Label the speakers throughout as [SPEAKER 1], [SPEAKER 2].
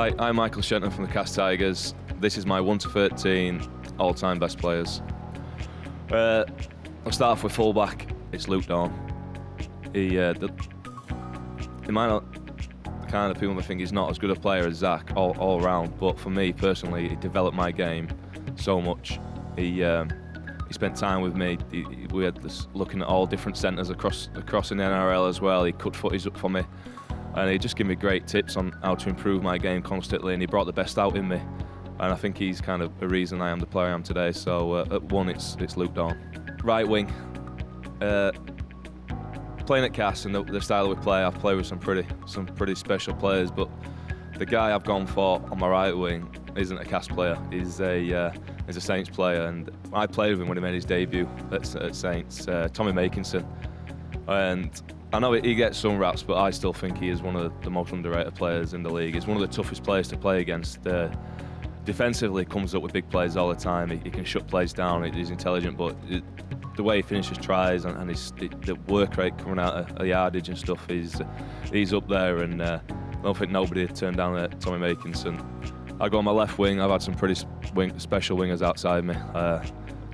[SPEAKER 1] Hi, I'm Michael Shenton from the Castleford Tigers. This is my 1 to 13 all-time best players. I'll start off with fullback. It's Luke Dawn. He might not, the kind of people may think he's not as good a player as Zach all round, but for me personally, he developed my game so much. He spent time with me. We had this looking at all different centres across in the NRL as well. He cut footies up for me, and he just gave me great tips on how to improve my game constantly, and he brought the best out in me. And I think he's kind of the reason I am the player I am today. So at 1, it's Luke Dawn. Right wing. Playing at Cass and the style we play, I've played with some pretty special players, but the guy I've gone for on my right wing isn't a Cass player. He's a Saints player, and I played with him when he made his debut at Saints. Tommy Makinson, and I know he gets some raps, but I still think he is one of the most underrated players in the league. He's one of the toughest players to play against. Defensively, comes up with big plays all the time. He can shut plays down. He's intelligent, but the way he finishes tries and the work rate coming out of the yardage and stuff, he's up there, and I don't think nobody had turned down Tommy Makinson. I go on my left wing. I've had some pretty special wingers outside me.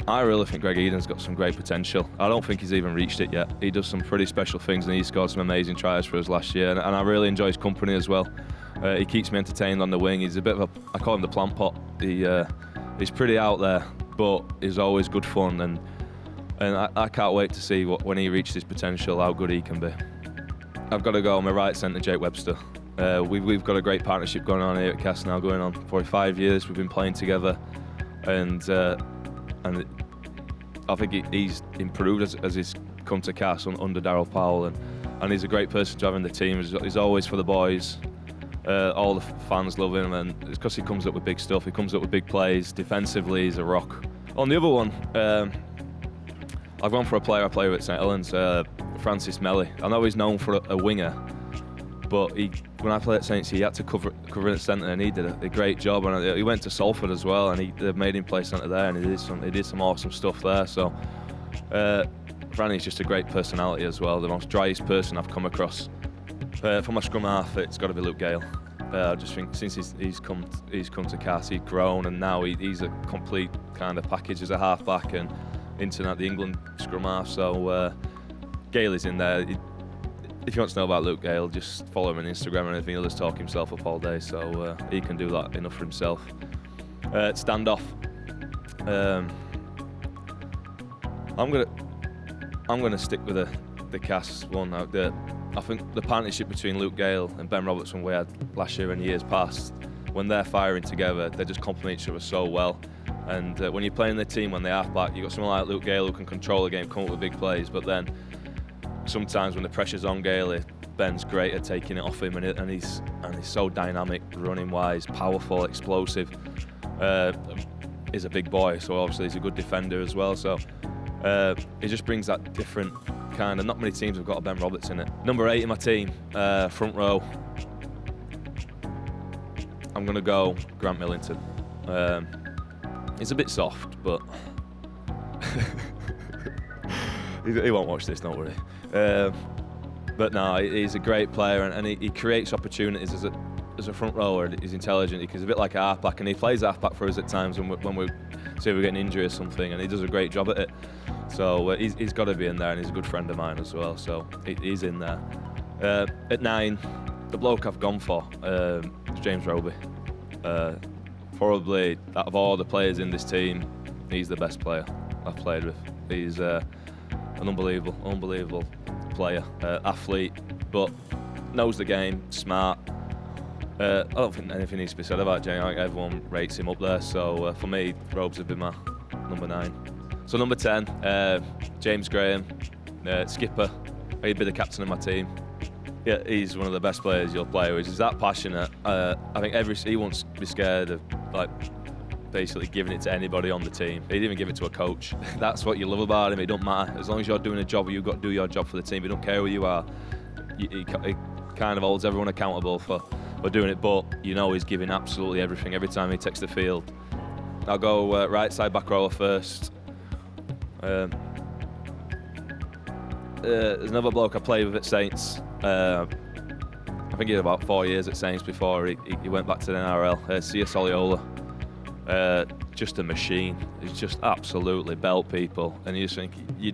[SPEAKER 1] I really think Greg Eden's got some great potential. I don't think he's even reached it yet. He does some pretty special things, and he scored some amazing tries for us last year, and I really enjoy his company as well. He keeps me entertained on the wing. He's a bit of I call him the plant pot. He's pretty out there, but he's always good fun, and I can't wait to see when he reaches his potential, how good he can be. I've got to go on my right centre, Jake Webster. We've got a great partnership going on here at Cass now, going on for 5 years. We've been playing together, and I think he's improved as he's come to Cass under Darryl Powell, and he's a great person to have in the team. He's always for the boys. All the fans love him, and it's because he comes up with big stuff. He comes up with big plays. Defensively, he's a rock. On the other one, I've gone for a player I play with at St Helens, Francis Melly. I know he's known for a winger, but when I played at Saints, he had to cover in the centre, and he did a great job. And he went to Salford as well, and they made him play centre there, and he did some awesome stuff there. So Franny's just a great personality as well. The most driest person I've come across. For my scrum half, it's got to be Luke Gale. I just think since he's come to Cass, he's grown, and now he's a complete kind of package as a half-back and into the England scrum half. So Gale is in there. If you want to know about Luke Gale, just follow him on Instagram and anything. He'll just talk himself up all day, so he can do that enough for himself. Standoff. I'm gonna stick with the Cass one out there. I think the partnership between Luke Gale and Ben Robertson we had last year and years past, when they're firing together, they just complement each other so well. And when you're playing the team when they half back, you've got someone like Luke Gale who can control the game, come up with big plays, but then sometimes when the pressure's on Gale, Ben's great at taking it off him, and he's so dynamic, running wise, powerful, explosive. He's a big boy, so obviously he's a good defender as well. So he just brings that different kind of. Not many teams have got a Ben Roberts in it. Number 8 in my team, front row. I'm gonna go Grant Millington. He's a bit soft, but he won't watch this, don't worry. But no, he's a great player, and he creates opportunities as a front rower. He's intelligent. He's a bit like a halfback, and he plays halfback for us at times when we say we're getting injury or something, and he does a great job at it. So he's got to be in there, and he's a good friend of mine as well. So he's in there. At 9, the bloke I've gone for is James Robbie. Probably out of all the players in this team, he's the best player I've played with. He's an unbelievable player, athlete, but knows the game, smart. I don't think anything needs to be said about James. I think everyone rates him up there. So for me, Robes would be my number 9. So number 10, James Graham, skipper. He'd be the captain of my team. Yeah, he's one of the best players you'll play with. He's that passionate. I think he won't be scared of basically giving it to anybody on the team. He'd even give it to a coach. That's what you love about him. It don't matter. As long as you're doing a job, you've got to do your job for the team. He don't care who you are. He kind of holds everyone accountable for doing it, but you know he's giving absolutely everything every time he takes the field. I'll go right side back rower first. There's another bloke I played with at Saints. I think he had about 4 years at Saints before he went back to the NRL. Sia Soliola, just a machine. He's just absolutely belt people, and you just think you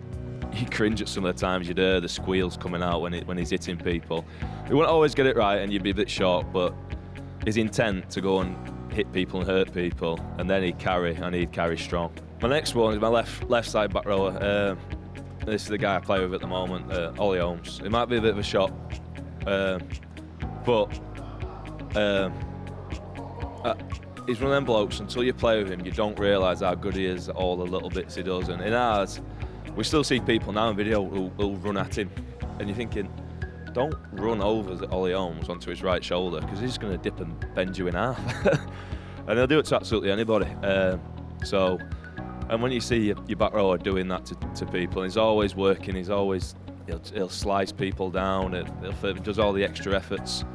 [SPEAKER 1] cringe at some of the times you'd hear the squeals coming out when he's hitting people. He wouldn't always get it right, and you'd be a bit shocked, but his intent to go and hit people and hurt people, and then he'd carry strong. My next one is my left side back rower. This is the guy I play with at the moment, Ollie Holmes. It might be a bit of a shock, but he's one of them blokes, until you play with him, you don't realise how good he is at all the little bits he does. And in ours, we still see people now in video who'll run at him, and you're thinking, don't run over Ollie Holmes onto his right shoulder, because he's going to dip and bend you in half. And he'll do it to absolutely anybody. And when you see your back rower doing that to people, he's always working, he'll slice people down, he does all the extra efforts.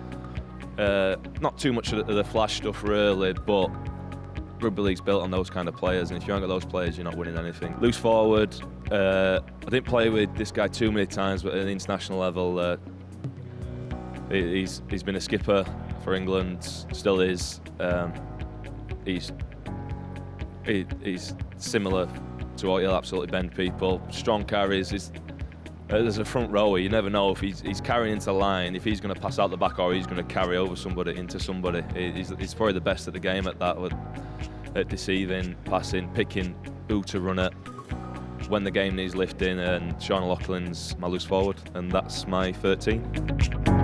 [SPEAKER 1] Not too much of the flash stuff really, but Rugby League's built on those kind of players, and if you haven't got those players, you're not winning anything. Loose forward, I didn't play with this guy too many times, but at an international level, he's been a skipper for England, still is. He's similar to what he'll absolutely bend people. Strong carries. There's a front rower, you never know if he's carrying into line, if he's going to pass out the back or he's going to carry over somebody into somebody. He's probably the best at the game at that, at deceiving, passing, picking who to run at when the game needs lifting. And Sean Loughlin's my loose forward, and that's my 13.